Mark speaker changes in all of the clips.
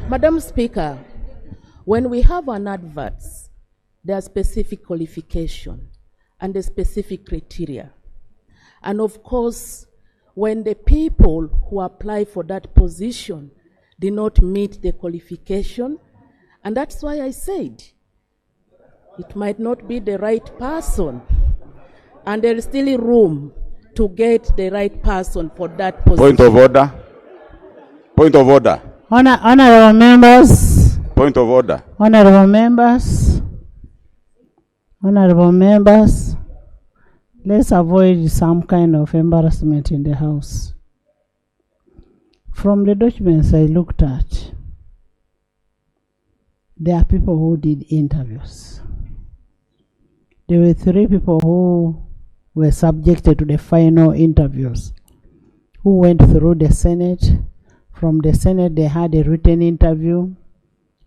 Speaker 1: Madam Speaker, when we have an advert, there are specific qualification and a specific criteria. And of course, when the people who apply for that position did not meet the qualification, and that's why I said it might not be the right person, and there is still room to get the right person for that position.
Speaker 2: Point of order. Point of order.
Speaker 3: Honorable members.
Speaker 2: Point of order.
Speaker 3: Honorable members. Honorable members. Let's avoid some kind of embarrassment in the House. From the documents I looked at, there are people who did interviews. There were 3 people who were subjected to the final interviews, who went through the Senate. From the Senate, they had a written interview.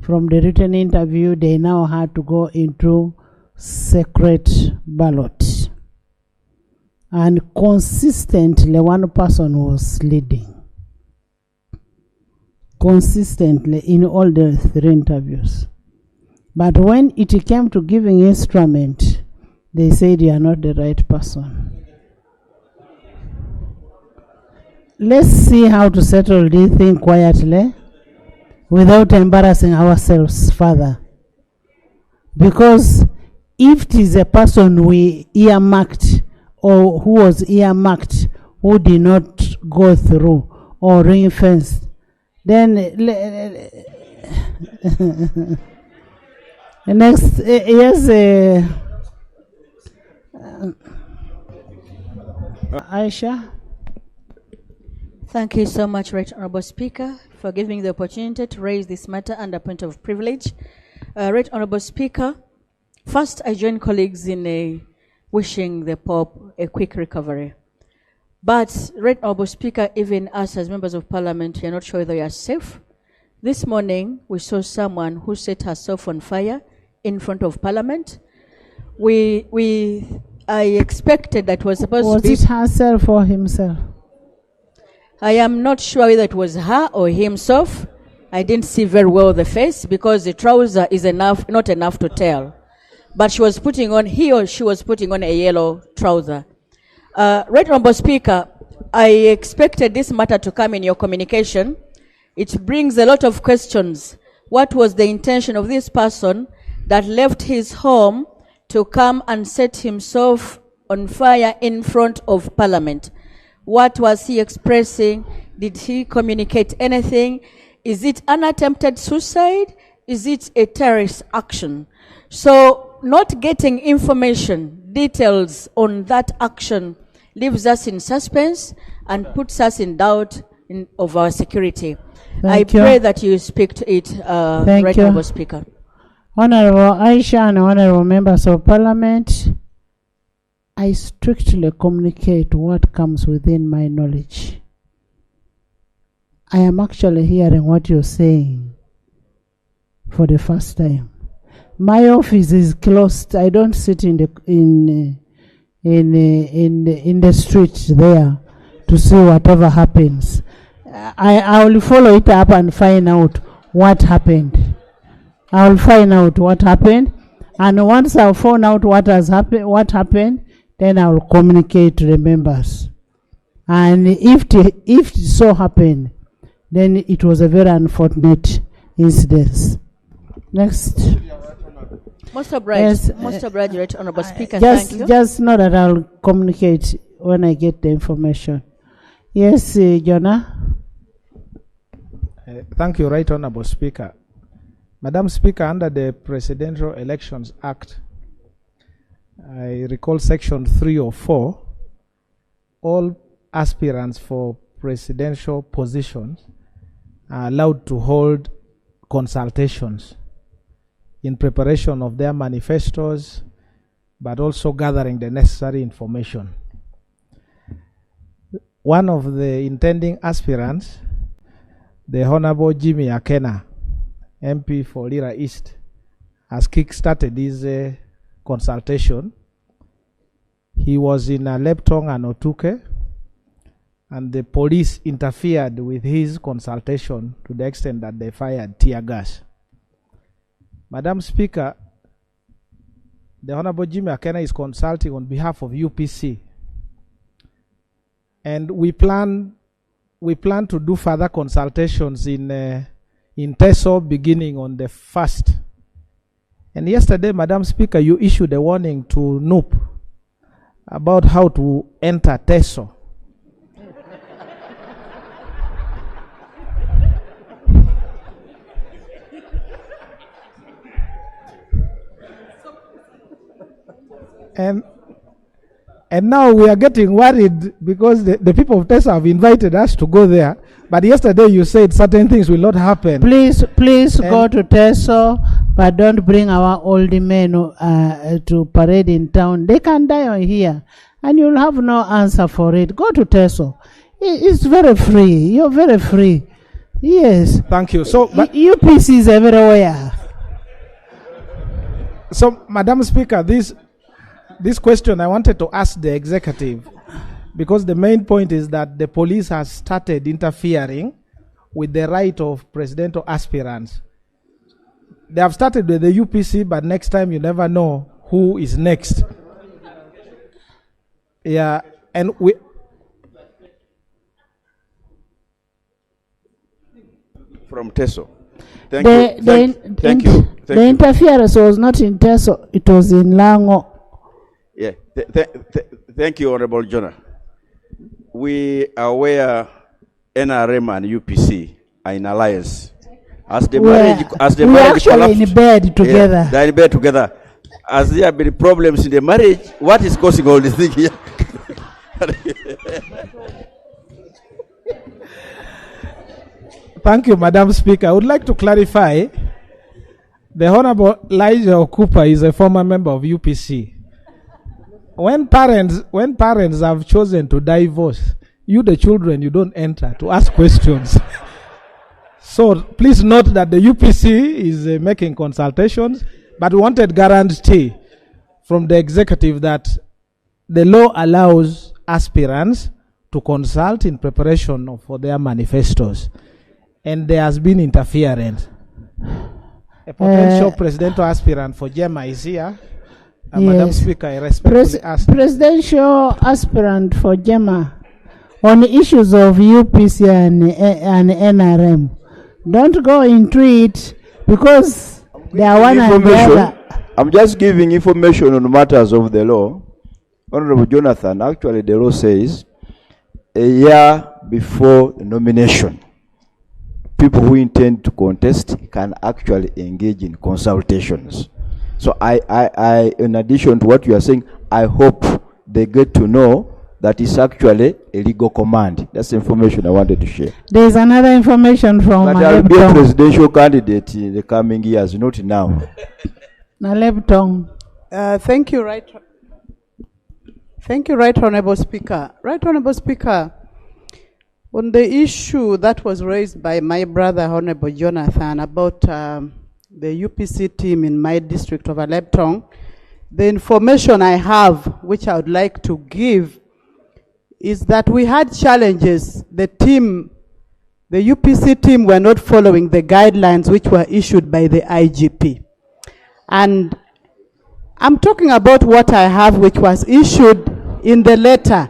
Speaker 3: From the written interview, they now had to go into secret ballot. And consistently, one person was leading. Consistently in all the 3 interviews. But when it came to giving instrument, they said you are not the right person. Let's see how to settle this thing quietly without embarrassing ourselves further. Because if it is a person we earmarked or who was earmarked who did not go through or ring-fenced, then next, yes, Aisha.
Speaker 4: Thank you so much, Right Honourable Speaker, for giving the opportunity to raise this matter under point of privilege. Right Honourable Speaker, first I join colleagues in wishing the Pope a quick recovery. But, Right Honourable Speaker, even us as members of Parliament, we are not sure whether we are safe. This morning, we saw someone who set herself on fire in front of Parliament. I expected that was supposed to be...
Speaker 3: Was it herself or himself?
Speaker 4: I am not sure whether it was her or himself. I didn't see very well the face because the trouser is not enough to tell. But he or she was putting on a yellow trouser. Right Honourable Speaker, I expected this matter to come in your communication. It brings a lot of questions. What was the intention of this person that left his home to come and set himself on fire in front of Parliament? What was he expressing? Did he communicate anything? Is it an attempted suicide? Is it a terrorist action? So not getting information, details on that action leaves us in suspense and puts us in doubt of our security. I pray that you speak to it, Right Honourable Speaker.
Speaker 3: Honourable Aisha and Honourable Members of Parliament, I strictly communicate what comes within my knowledge. I am actually hearing what you're saying for the first time. My office is closed. I don't sit in the street there to see whatever happens. I will follow it up and find out what happened. I will find out what happened, and once I've found out what happened, then I will communicate to the members. And if it so happened, then it was a very unfortunate incident. Next.
Speaker 4: Most obliged, Right Honourable Speaker.
Speaker 3: Thank you.
Speaker 4: Thank you.
Speaker 3: Just know that I'll communicate when I get the information. Yes, Jonah.
Speaker 5: Thank you, Right Honourable Speaker. Madam Speaker, under the Presidential Elections Act, I recall Section 3 or 4, all aspirants for presidential positions are allowed to hold consultations in preparation of their manifestos, but also gathering the necessary information. One of the intending aspirants, the Honorable Jimmy Akena, MP for Lira East, has kick-started his consultation. He was in Leptong and Otuke, and the police interfered with his consultation to the extent that they fired tear gas. Madam Speaker, the Honorable Jimmy Akena is consulting on behalf of UPC, and we plan to do further consultations in TESO beginning on the 1st. And yesterday, Madam Speaker, you issued a warning to NUP about how to enter TESO. And now we are getting worried because the people of TESO have invited us to go there. But yesterday you said certain things will not happen.
Speaker 3: Please go to TESO, but don't bring our old men to parade in town. They can die on here, and you'll have no answer for it. Go to TESO. It's very free. You're very free. Yes.
Speaker 5: Thank you. So,
Speaker 3: UPC is everywhere.
Speaker 5: So, Madam Speaker, this question I wanted to ask the executive, because the main point is that the police has started interfering with the right of presidential aspirants. They have started with the UPC, but next time you never know who is next. Yeah, and we...
Speaker 2: From TESO. Thank you.
Speaker 3: The interference was not in TESO, it was in Lango.
Speaker 2: Yeah, thank you, Honorable Jonah. We are aware NRM and UPC are in alliance. As the marriage
Speaker 3: actually
Speaker 2: collapsed,
Speaker 3: in bed together.
Speaker 2: Yeah, they're in bed together. As there have been problems in the marriage, what is causing all this thing here?
Speaker 5: Thank you, Madam Speaker. I would like to clarify. The Honorable Elijah Cooper is a former member of UPC. When parents have chosen to divorce, you the children, you don't enter to ask questions. So please note that the UPC is making consultations, but we wanted guarantee from the executive that the law allows aspirants to consult in preparation for their manifestos. And there has been interference. A potential presidential aspirant for Gemma is here. Yes. Madam Speaker, I respectfully ask.
Speaker 3: Presidential aspirant for Gemma on issues of UPC and NRM. Don't go into it because they are one and the other.
Speaker 6: I'm just giving information on matters of the law. Honorable Jonathan, actually the law says a year before the nomination, people who intend to contest can actually engage in consultations. So I, in addition to what you are saying, I hope they get to know that it's actually a legal command. That's the information I wanted to share.
Speaker 3: There is another information from
Speaker 6: But I'll be a presidential candidate in the coming years, not now.
Speaker 7: Thank you, Right Honorable Speaker. Right Honorable Speaker, on the issue that was raised by my brother, Honorable Jonathan, about the UPC team in my district of Aleptong, the information I have, which I would like to give, is that we had challenges. The UPC team were not following the guidelines which were issued by the IGP. And I'm talking about what I have, which was issued in the letter.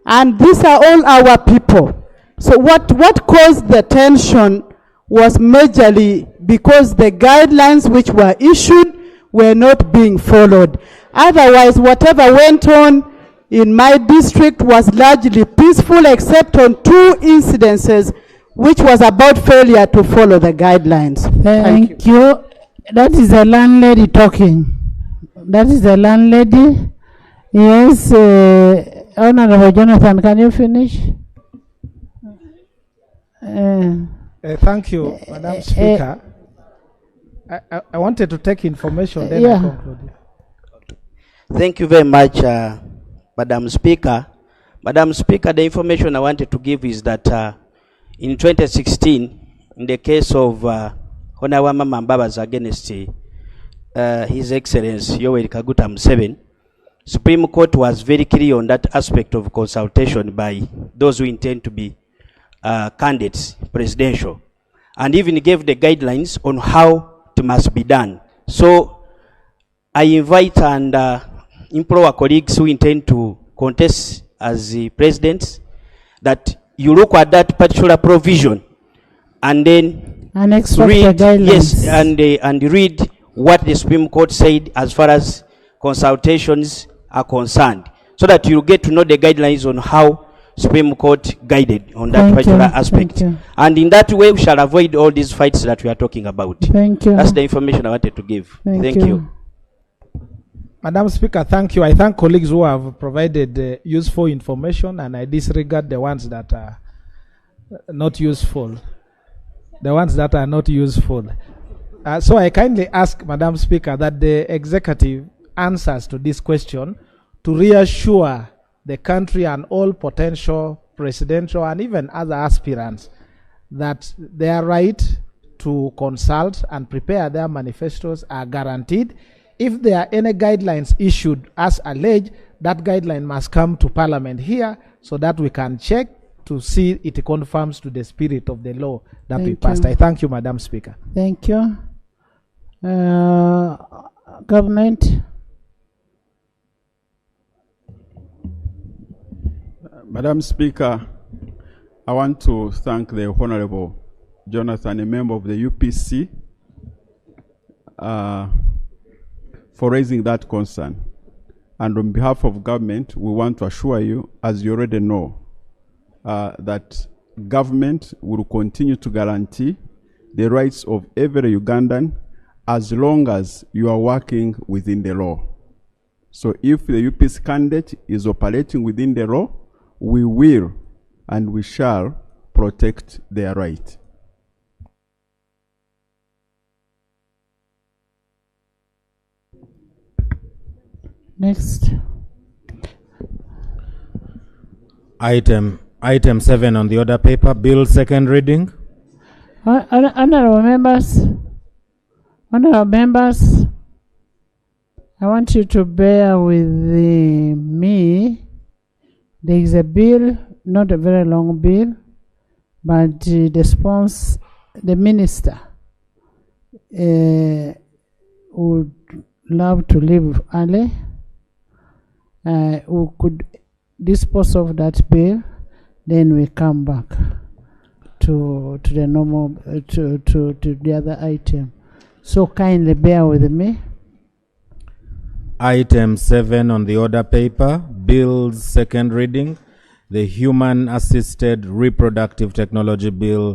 Speaker 7: And these are all our people. So what caused the tension was majorly because the guidelines which were issued were not being followed. Otherwise, whatever went on in my district was largely peaceful, except on 2 incidences, which was about failure to follow the guidelines.
Speaker 3: Thank you. That is the landlady talking. That is the landlady. Yes, Honorable Jonathan, can you finish?
Speaker 5: Thank you, Madam Speaker. I wanted to take information, then I conclude.
Speaker 8: Thank you very much, Madam Speaker. Madam Speaker, the information I wanted to give is that in 2016, in the case of Honawama Mambaba's against His Excellency Yoweri Kaguta Museveni, Supreme Court was very clear on that aspect of consultation by those who intend to be candidates, presidential, and even gave the guidelines on how it must be done. So I invite and implore our colleagues who intend to contest as the presidents that you look at that particular provision and then
Speaker 3: extract the guidelines.
Speaker 8: yes, and read what the Supreme Court said as far as consultations are concerned, so that you get to know the guidelines on how Supreme Court guided on that particular aspect. And in that way, we shall avoid all these fights that we are talking about.
Speaker 3: Thank you.
Speaker 8: That's the information I wanted to give. Thank you.
Speaker 5: Madam Speaker, thank you. I thank colleagues who have provided useful information, and I disregard the ones that are not useful. The ones that are not useful. So I kindly ask, Madam Speaker, that the executive answers to this question to reassure the country and all potential presidential and even other aspirants that their right to consult and prepare their manifestos are guaranteed. If there are any guidelines issued as alleged, that guideline must come to Parliament here so that we can check to see it conforms to the spirit of the law that we passed. I thank you, Madam Speaker.
Speaker 3: Thank you. Government.
Speaker 9: Madam Speaker, I want to thank the Honorable Jonathan, a member of the UPC, for raising that concern. And on behalf of government, we want to assure you, as you already know, that government will continue to guarantee the rights of every Ugandan as long as you are working within the law. So if the UPC candidate is operating within the law, we will and we shall protect their right.
Speaker 3: Next.
Speaker 10: Item 7 on the order paper, bill second reading.
Speaker 3: Honorable members, I want you to bear with me. There is a bill, not a very long bill, but the minister would love to leave early. We could dispose of that bill, then we come back to the normal to the other item. So kindly bear with me.
Speaker 10: Item 7 on the order paper, bill's second reading, the Human Assisted Reproductive Technology Bill